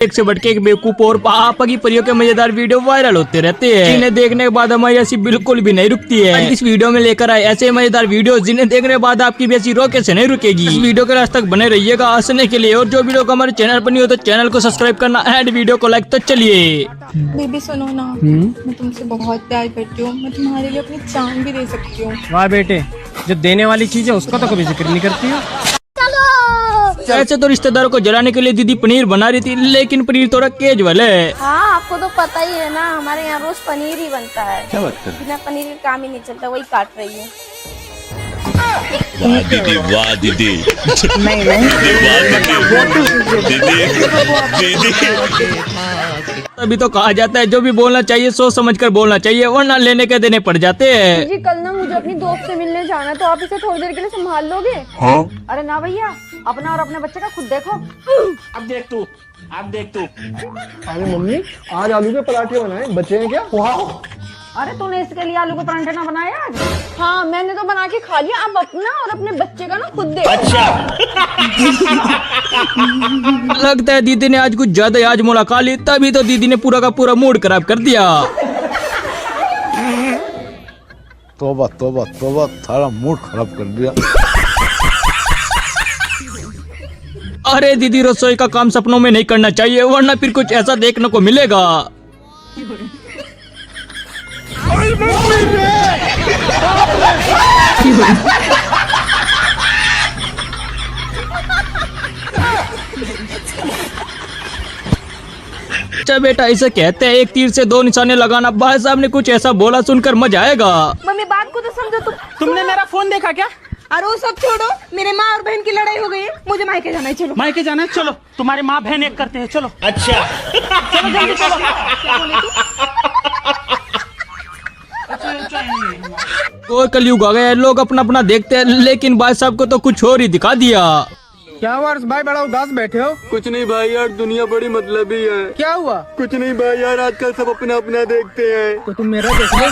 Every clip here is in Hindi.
एक से बढ़के एक बेवकूफ और पापा की परियों के मजेदार वीडियो वायरल होते रहते हैं, जिन्हें देखने के बाद हमारी हंसी बिल्कुल भी नहीं रुकती है। इस वीडियो में लेकर आए ऐसे मजेदार वीडियो जिन्हें देखने के बाद आपकी भी हंसी रोके से नहीं रुकेगी। इस वीडियो के लास्ट तक बने रहिएगा हंसने के लिए। और जो वीडियो को हमारे चैनल पर नहीं हो तो चैनल को सब्सक्राइब करना एंड वीडियो को लाइक। तो चलिए बेबी सुनो ना, मैं तुमसे बहुत प्यार करती हूँ। मैं तुम्हारे लिए अपनी जान भी दे सकती हूँ। वाह बेटे, जो देने वाली चीज है उसका तो कभी जिक्र नहीं करती हो। ऐसे तो रिश्तेदारों को जलाने के लिए दीदी पनीर बना रही थी, लेकिन पनीर थोड़ा केजुअल है। हाँ, आपको तो पता ही है ना, हमारे यहाँ रोज पनीर ही बनता है। क्या बात कर? बिना पनीर के काम ही नहीं चलता, वही काट रही है। वाह दीदी, वाह दीदी, नहीं दीदी। तभी तो कहा जाता है जो भी बोलना चाहिए सोच समझ कर बोलना चाहिए, वरना लेने के देने पड़ जाते हैं। जी कल ना मुझे अपनी दोस्त से मिलने जाना है, तो आप इसे थोड़ी देर के लिए संभाल लोगे? हाँ? अरे ना भैया, अपना और अपने बच्चे का खुद देखो। अब देख तू। अरे मम्मी, आज आलू के पराठे बनाए, बचे हैं क्या? वाह! अरे तूने इसके लिए आलू के परांठे ना बनाए आज? हाँ, मैंने तो बना के खा लिया। अब अपना और अपने बच्चे का ना खुद देखो। लगता है दीदी ने आज कुछ ज्यादा ही आज मुलाकात खा ली, तभी तो दीदी ने पूरा का पूरा मूड खराब कर दिया। तौबा तौबा तौबा, सारा मूड खराब कर दिया। अरे दीदी, रसोई का काम सपनों में नहीं करना चाहिए, वरना फिर कुछ ऐसा देखने को मिलेगा। अच्छा बेटा, इसे कहते हैं एक तीर से दो निशाने लगाना। भाई साहब ने कुछ ऐसा बोला, सुनकर मजा आएगा। मम्मी बात को तो समझो। तुमने मेरा फोन देखा क्या? अरे वो सब छोड़ो, मेरे माँ और बहन की लड़ाई हो गई है, मुझे मायके जाना है। चलो मायके जाना है, चलो। तुम्हारे माँ बहन एक करते हैं, चलो। अच्छा, चलो जल्दी चलो। और कलयुग आ गया, लोग अपना अपना देखते हैं, लेकिन भाई साहब को तो कुछ और ही दिखा दिया। क्या हुआ भाई, बड़ा उदास बैठे हो? कुछ नहीं भाई यार, दुनिया बड़ी मतलबी है। क्या हुआ? कुछ नहीं भाई यार, आजकल सब अपना अपना देखते हैं। तो तुम मेरा देख लो।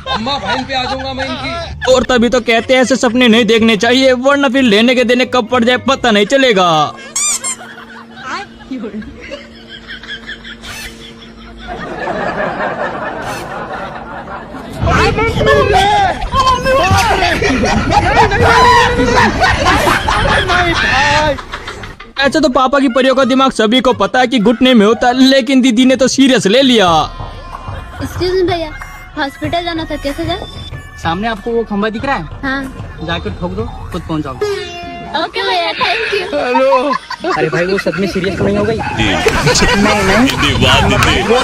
अम्मा बहन पे आ जाऊंगा मैं इनकी। और तभी तो कहते हैं ऐसे सपने नहीं देखने चाहिए, वरना फिर लेने के देने कब पड़ जाए पता नहीं चलेगा। ऐसे तो पापा की परियों का दिमाग सभी को पता है कि घुटने में होता है, लेकिन दीदी ने तो सीरियस ले लिया। एक्सक्यूज मी भैया, हॉस्पिटल जाना था, कैसे जाए? सामने आपको वो खंबा दिख रहा है? हाँ। जाकर ठोक दो, खुद पहुंच जाओगे। ओके भैया, थैंक यू। हेलो, अरे भाई, वो सच में सीरियस तो नहीं हो गई? दीदी, वाह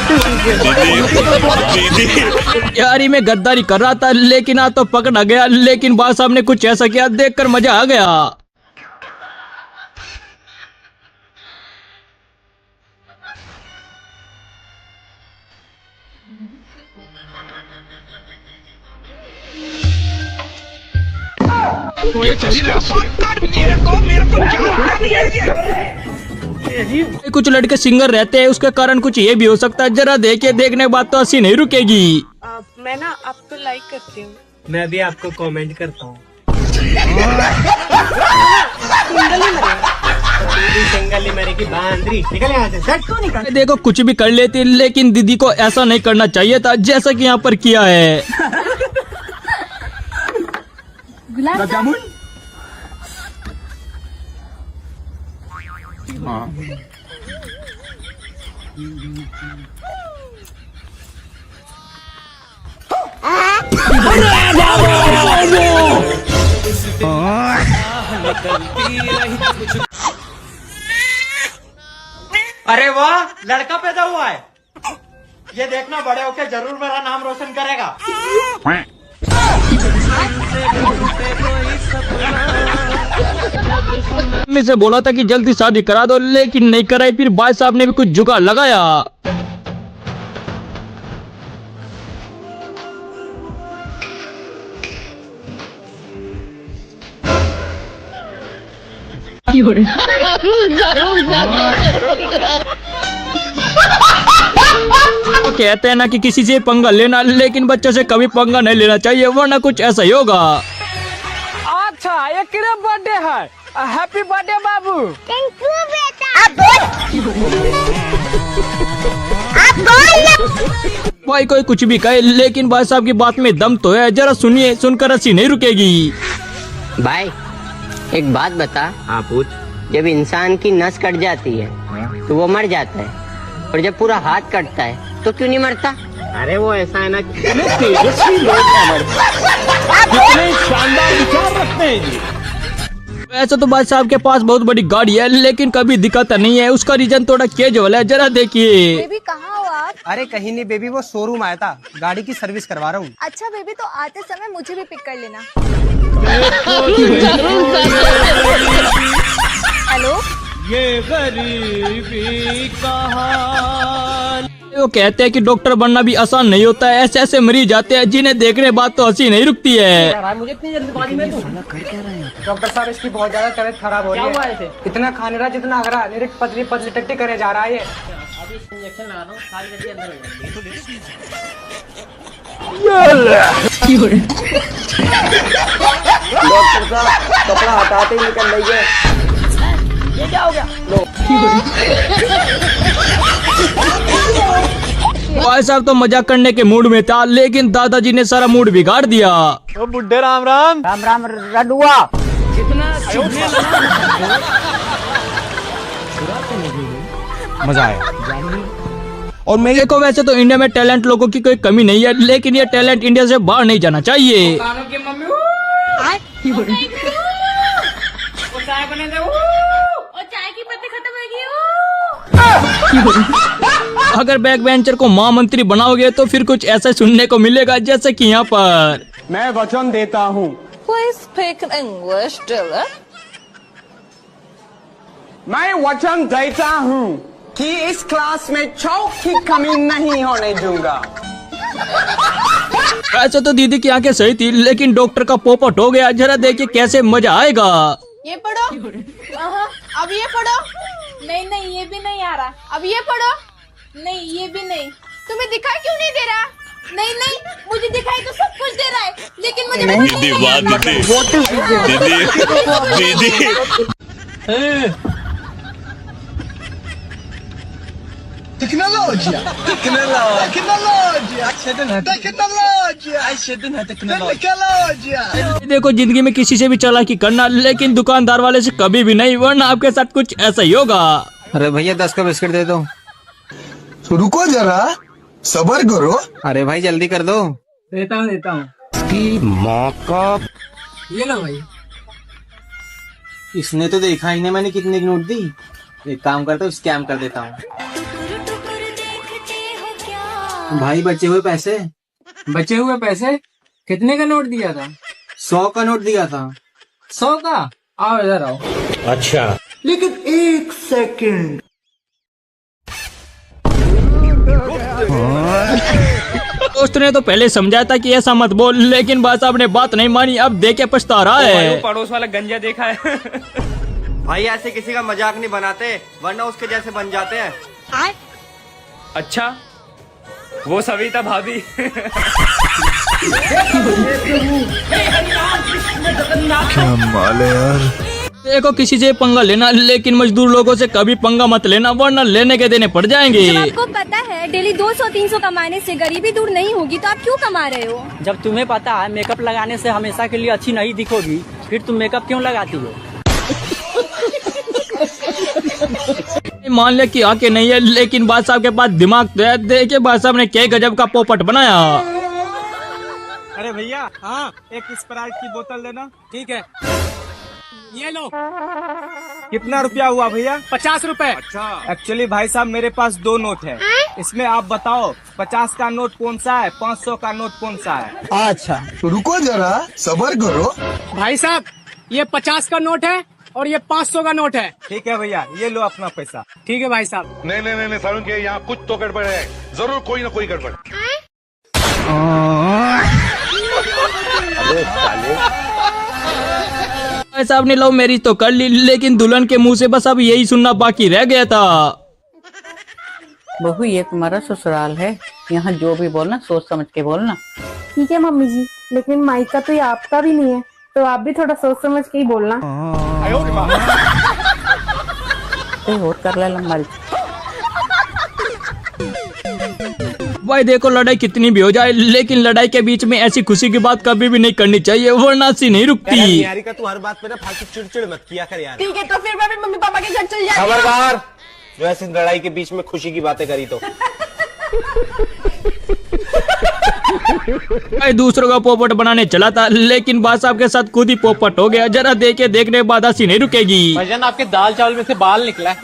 दीदी, दीदी। यारी में गद्दारी कर रहा था, लेकिन आज तो पकड़ा गया। लेकिन बात साहब ने कुछ ऐसा किया, देखकर मजा आ गया। कुछ लड़के सिंगर रहते हैं, उसके कारण कुछ ये भी हो सकता है। जरा देखिए, देखने के बाद तो हंसी नहीं रुकेगी। मैं ना आपको लाइक करती हूँ। मैं भी आपको कमेंट करता हूँ। सिंगल मेरे की बांदरी, निकल यहाँ से। देखो कुछ भी कर लेती, लेकिन दीदी को ऐसा नहीं करना चाहिए था जैसा कि यहाँ पर किया है। गुलाब जामुन। अरे वाह, लड़का पैदा हुआ है। ये देखना, बड़े होके जरूर मेरा नाम रोशन करेगा। मैं से बोला था कि जल्दी शादी करा दो, लेकिन नहीं कराई। फिर भाई साहब ने भी कुछ जुगाड़ लगाया। तो कहते हैं ना कि किसी से पंगा लेना, लेकिन बच्चों से कभी पंगा नहीं लेना चाहिए, वरना कुछ ऐसा ही होगा। अच्छा, ये किधर बर्थडे है? Happy birthday Babu. Thank you बेटा। भाई कोई कुछ भी कहे, लेकिन भाई साहब की बात में दम तो है। जरा सुनिए, सुनकर हंसी नहीं रुकेगी। भाई एक बात बता। हाँ पूछ। जब इंसान की नस कट जाती है तो वो मर जाता है, और जब पूरा हाथ कटता है तो क्यों नहीं मरता? अरे वो ऐसा है ना, तेजस्वी लोग कितने शानदार विचार रखते हैं जी। ऐसा तो भाई साहब के पास बहुत बड़ी गाड़ी है, लेकिन कभी दिखाता नहीं है। उसका रीजन थोड़ा कैजुअल है, जरा देखिए। बेबी कहाँ हो आप? अरे कहीं नहीं बेबी, वो शोरूम आया था, गाड़ी की सर्विस करवा रहा हूँ। अच्छा बेबी, तो आते समय मुझे भी पिक कर लेना। हेलो। ये गरीबी का हाल। वो कहते हैं कि डॉक्टर बनना भी आसान नहीं होता है। ऐसे ऐसे मरीज जाते हैं जिन्हें देखने बाद तो हंसी नहीं रुकती है। मुझे इतनी जल्दबाजी में तू डॉक्टर साहब, इसकी बहुत ज्यादा तबीयत खराब हो रही है। इतना खाने रहा जितना अगरा, मेरे पतली पतली टट्टी करे जा रहा है। अभी इंजेक्शन लगा दो, सारी टट्टी अंदर हो जाएगी। डॉक्टर साहब कपड़ा हटाते ही निकल रही है। ये क्या हो गया? भाई साहब तो मजाक करने के मूड में था, लेकिन दादाजी ने सारा मूड बिगाड़ दिया। ओ बुड्ढे राम राम। राम राम रडुआ। मजा आया। और मैं देखो, वैसे तो इंडिया में टैलेंट लोगों की कोई कमी नहीं है, लेकिन ये टैलेंट इंडिया से बाहर नहीं जाना चाहिए। चाय की पत्ती खत्म हो गई। अगर बैक बेंचर को महामंत्री बनाओगे तो फिर कुछ ऐसा सुनने को मिलेगा, जैसे कि यहाँ पर। मैं वचन देता हूँ। Please speak English, Dylan. मैं वचन देता हूँ कि इस क्लास में चौक की कमी नहीं होने दूंगा। ऐसा तो दीदी की आंखें सही थी, लेकिन डॉक्टर का पोपट हो गया। जरा देखिए कैसे मजा आएगा। ये पढ़ो। अब ये पढ़ो। नहीं नहीं, ये भी नहीं आ रहा। अब ये पढ़ो। नहीं, ये भी नहीं। तुम्हें दिखाई क्यों नहीं दे रहा? नहीं नहीं, मुझे दिखाई तो सब कुछ दे रहा है, लेकिन मुझे दीदी वाह दीदी दीदी। Tecnologia! Tecnologia! देखो, जिंदगी में किसी से भी चालाकी करना, लेकिन दुकानदार वाले से कभी भी नहीं, वरना आपके साथ कुछ ऐसा ही होगा। अरे भैया 10 का बिस्किट दे दो। रुको जरा, सबर करो। अरे भाई जल्दी कर दो। देता हूँ। माँ का ये लो भाई। इसने तो देखा ही नहीं मैंने कितने की नोट दी। एक काम करता हूँ, स्कैम कर देता हूँ। भाई बचे हुए पैसे। बचे हुए पैसे कितने का नोट दिया था? 100 का नोट दिया था। 100 का? आओ इधर आओ। अच्छा। लेकिन एक सेकंड। दोस्त ने तो पहले समझाया था कि ऐसा मत बोल, लेकिन भाई साहब ने बात नहीं मानी। अब देखे पछता रहा है। पड़ोस वाला गंजा देखा है। भाई ऐसे किसी का मजाक नहीं बनाते, वरना उसके जैसे बन जाते हैं। अच्छा, वो सविता भाभी। देखो, किसी से पंगा लेना, लेकिन मजदूर लोगों से कभी पंगा मत लेना, वरना लेने के देने पड़ जाएंगे। जब आपको पता है डेली 200-300 कमाने से गरीबी दूर नहीं होगी, तो आप क्यों कमा रहे हो? जब तुम्हें पता है मेकअप लगाने से हमेशा के लिए अच्छी नहीं दिखोगी, फिर तुम मेकअप क्यों लगाती हो? मान ले कि आके नहीं है, लेकिन बादशाह साहब के पास दिमाग तो है। देखिए बादशाह साहब ने क्या गजब का पोपट बनाया। अरे भैया, हाँ एक स्प्राइट की बोतल देना। ठीक है, ये लो। कितना रुपया हुआ भैया? 50 रुपए। अच्छा, एक्चुअली भाई साहब मेरे पास 2 नोट है, इसमें आप बताओ 50 का नोट कौन सा है, 500 का नोट कौन सा है? अच्छा, रुको जरा, सबर करो। भाई साहब ये 50 का नोट है और ये 500 का नोट है। ठीक है भैया, ये लो अपना पैसा। ठीक है भाई साहब। नहीं सारुण के यहाँ कुछ तो गड़बड़ है, जरूर कोई ना कोई गड़बड़। भाई साहब ने लव मैरिज तो कर ली, लेकिन दुल्हन के मुंह से बस अब यही सुनना बाकी रह गया था। बहू ये तुम्हारा ससुराल है, यहाँ जो भी बोलना सोच समझ के बोलना। ठीक है मम्मी जी, लेकिन माइका तो ये आपका भी नहीं है, तो आप भी थोड़ा सोच समझ के ही बोलना। ते और कर ले लंबा। भाई देखो लड़ाई कितनी भी हो जाए लेकिन लड़ाई के बीच में ऐसी खुशी की बात कभी भी नहीं करनी चाहिए वरना सी नहीं रुकती। यारी का तू हर बात पे ना फालतू चिड़चिड़ मत किया कर यार। ठीक है तो फिर मैं भी मम्मी पापा के घर चल जाऊंगी। खबरदार जो ऐसी लड़ाई के बीच में खुशी की बातें करी तो। भाई दूसरों का पोपट बनाने चला था लेकिन बात साहब के साथ खुद ही पोपट हो गया। जरा देखे देखने के बाद हंसी नहीं रुकेगी। भाईजान आपके दाल चावल में से बाल निकला है।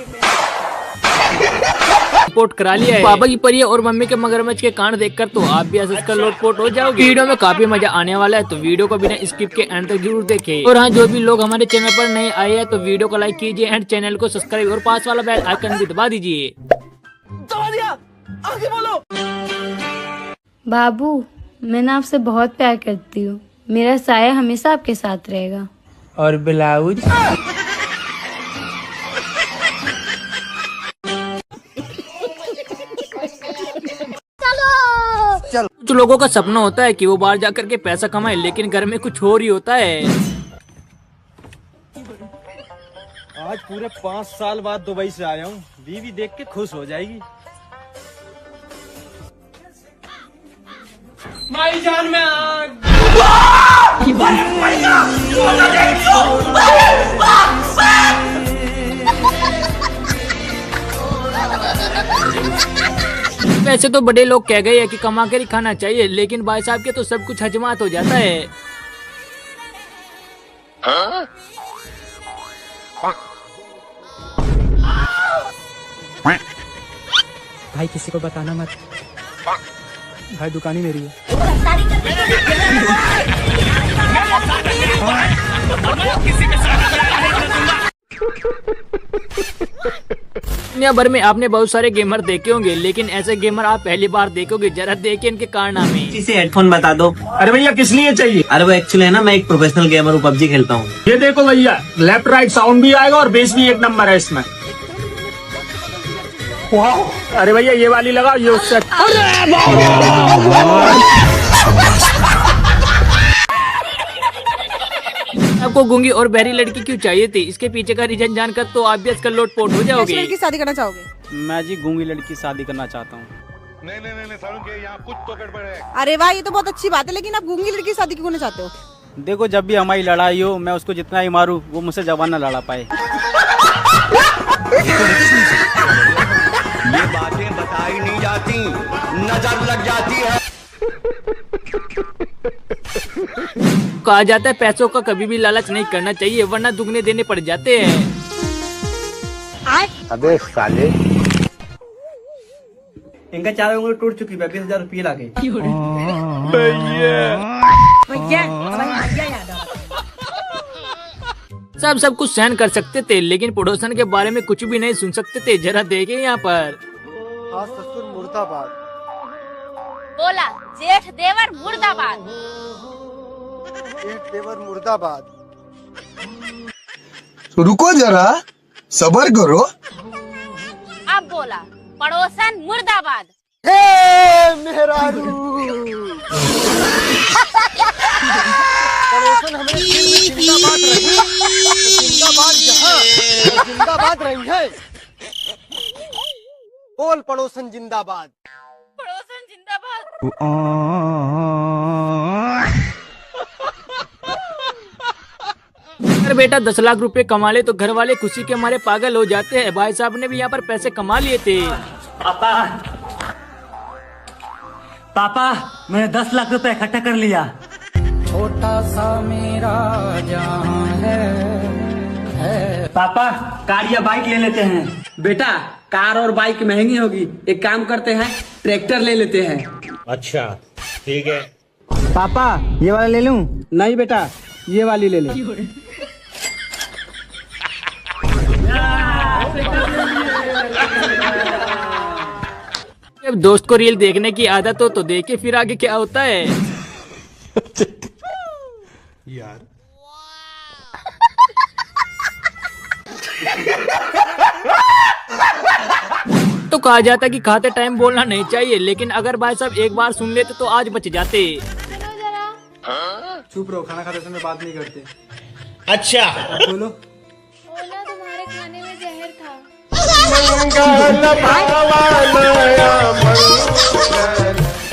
लोटपोट करा लिया है। पापा की परी और मम्मी के मगरमच्छ के कांड देखकर तो आप भी हंस कर लोटपोट हो जाओगे। वीडियो में काफी मजा आने वाला है तो वीडियो को बिना स्किप के एंड तक जरूर देखें। और हाँ जो भी लोग हमारे चैनल पर नए आए हैं तो वीडियो को लाइक कीजिए एंड चैनल को सब्सक्राइब और पास वाला बेल आइकन भी दबा दीजिए। आगे बोलो। बाबू मैं ना आपसे बहुत प्यार करती हूँ, मेरा साया हमेशा आपके साथ रहेगा। और ब्लाउज कुछ लोगों का सपना होता है कि वो बाहर जाकर के पैसा कमाए लेकिन घर में कुछ और ही होता है। आज पूरे 5 साल बाद दुबई से आया हूँ, बीवी देख के खुश हो जाएगी। भाईजान में वैसे तो बड़े लोग कह गए हैं कि कमा कर ही खाना चाहिए लेकिन भाई साहब के तो सब कुछ हजमात हो जाता है। भाई किसी को बताना मत। भाई दुकान ही मेरी है। दुनिया भर में आपने बहुत सारे गेमर देखे होंगे लेकिन ऐसे गेमर आप पहली बार देखोगे। जरा देखिए इनके कारनामे। इसे हेडफोन बता दो। अरे भैया किस लिए चाहिए? अरे वो एक्चुअली है ना, मैं एक प्रोफेशनल गेमर हूँ, पबजी खेलता हूँ। ये देखो भैया, लेफ्ट राइट साउंड भी आएगा और बेस भी 1 नंबर है इसमें। अरे भैया ये वाली लगाओ, ये उससे। आपको गूंगी और बहरी लड़की क्यों चाहिए थी, इसके पीछे का रीजन जानकर तो आप भी आजकल लोटपोट हो जाओगे। लड़की शादी करना चाहोगे? मैं जी गूंगी लड़की शादी करना चाहता हूँ। नहीं यहाँ कुछ तो गड़बड़ है। अरे वाह ये तो बहुत अच्छी बात है, लेकिन आप गूंगी लड़की शादी क्यों करना चाहते हो? देखो जब भी हमारी लड़ाई हो, मैं उसको जितना ही मारूं वो मुझसे जवान न लड़ा पाए। ये बातें बताई नहीं जाती, नजर लग जाती है। कहा जाता है पैसों का कभी भी लालच नहीं करना चाहिए वरना दुगने देने पड़ जाते हैं। अबे साले इनका 4 उंगली टूट चुकी है, 20,000 रुपये लाके। सब कुछ सहन कर सकते थे लेकिन पड़ोसन के बारे में कुछ भी नहीं सुन सकते थे। जरा देखे यहाँ पर। ससुर मुर्दाबाद। बोला जेठ देवर मुर्दाबाद। जेठ देवर मुर्दाबाद। रुको जरा सबर करो। अब बोला पड़ोसन मुर्दाबाद। पड़ोसन हमें जिंदाबाद रही, जिंदाबाद जहाँ जिंदाबाद रही है। बोल पड़ोसन जिंदाबाद। पड़ोसन जिंदाबाद। अगर बेटा 10 लाख रुपए कमा ले तो घर वाले खुशी के मारे पागल हो जाते हैं। भाई साहब ने भी यहाँ पर पैसे कमा लिए थे। पापा मैंने 10 लाख रुपए इकट्ठा कर लिया। छोटा सा मेरा जहां है। पापा कार या बाइक ले लेते हैं। बेटा कार और बाइक महंगी होगी, एक काम करते हैं ट्रैक्टर ले लेते हैं। अच्छा ठीक है। पापा ये वाला ले लूं? नहीं बेटा ये वाली ले ले। जब दोस्त को रील देखने की आदत हो तो देखे फिर आगे क्या होता है। यार तो कहा जाता कि खाते टाइम बोलना नहीं चाहिए लेकिन अगर भाई साहब एक बार सुन लेते तो आज बच जाते। चुप रहो, खाना खाते समय बात नहीं करते। अच्छा बोलो। बोला तुम्हारे खाने में जहर था।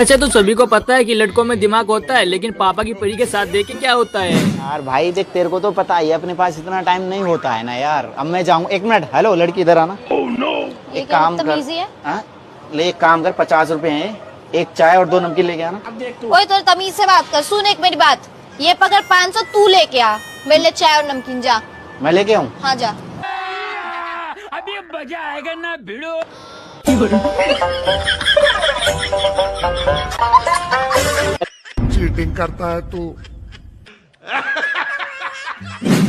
ऐसे तो सभी को पता है कि लड़कों में दिमाग होता है, लेकिन पापा की परी के साथ देख के क्या होता है। यार भाई देख, तेरे को तो पता ही है अपने पास इतना टाइम नहीं होता है ना यार। अब मैं जाऊँ, 1 मिनट। हेलो लड़की, इधर आना। एक काम कर, ले एक काम कर, 50 रुपए हैं, 1 चाय और 2 नमकीन लेके आना। ओए तो तमीज से बात कर। सुन एक मेरी बात, ये पकड़ 500 तू लेके आ, मेरे लिए चाय और नमकीन। जा। मैं लेके आऊँ? हाँ जा। अभी मजा आएगा ना भिड़ो। चीटिंग करता है तू।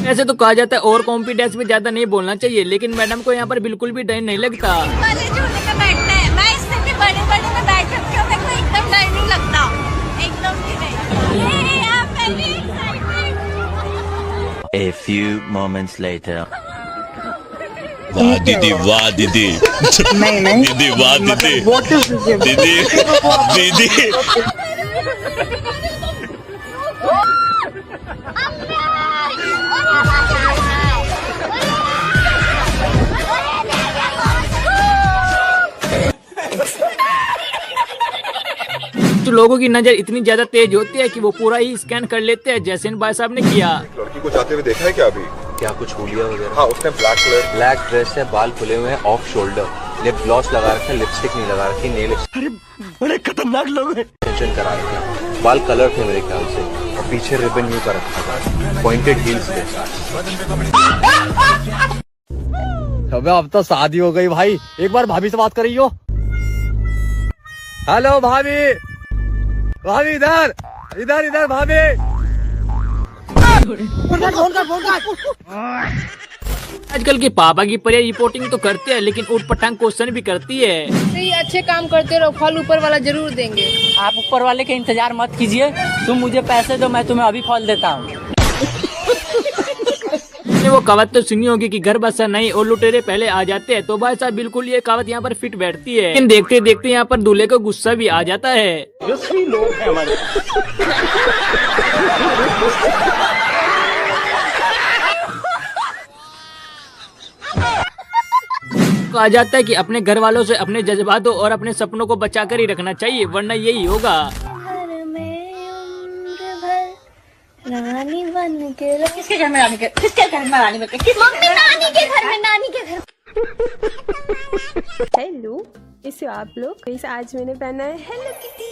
ऐसे तो कहा जाता है और कॉन्फिडेंस में ज्यादा नहीं बोलना चाहिए, लेकिन मैडम को यहाँ पर बिल्कुल भी डर नहीं लगता। मैं इससे भी बड़े में बैठ सकती हूँ, मेरे को एकदम डर नहीं लगता, एकदम भी नहीं। A few moments later. वाह दीदी, वाह दीदी। नहीं दीदी वाह दीदी। दीदी दीदी। तो लोगों की नजर इतनी ज्यादा तेज होती है कि वो पूरा ही स्कैन कर लेते हैं, जैसे इन भाई साहब ने किया। लड़की को जाते हुए देखा है क्या अभी? क्या कुछ हुलिया वगैरह? हाँ, उसने ब्लैक ड्रेस है, बाल खुले हुए हैं, ऑफ शोल्डर, लिप ग्लॉस लगा रखा है, लिपस्टिक नहीं लगा रखी, नेल। अरे बड़े खतरनाक लोग हैं। टेंशन करा रखे, बाल कलर थे मेरे ख्याल से, और पीछे रिबन यूं कर रखा था, पॉइंटेड हील्स थे। अबे अब तो शादी हो गई भाई, एक बार भाभी से बात कर रही हो। हेलो भाभी, भाभी इधर इधर इधर भाभी। आजकल के पापा की परियां रिपोर्टिंग तो करते हैं, लेकिन उठ पटांग क्वेश्चन भी करती है। सही, अच्छे काम करते रहो, फल ऊपर वाला जरूर देंगे। आप ऊपर वाले का इंतजार मत कीजिए, तुम मुझे पैसे दो, मैं तुम्हें अभी फल देता हूँ। वो कहावत तो सुनी होगी कि घर बसा नहीं और लुटेरे पहले आ जाते हैं, तो भाई साहब बिल्कुल ये कहावत यहाँ पर फिट बैठती है। लेकिन देखते देखते यहाँ पर दूल्हे को गुस्सा भी आ जाता है। लोग हैं हमारे। कहा जाता है कि अपने घर वालों से अपने जज्बातों और अपने सपनों को बचा कर ही रखना चाहिए, वरना यही होगा। रानी बन के किसके घर में रानी के, किसके घर में रानी बन के, मम्मी नानी के घर में, नानी के घर। हेलो, इसे आप लोग, इसे आज मैंने पहना है हेलो किटी।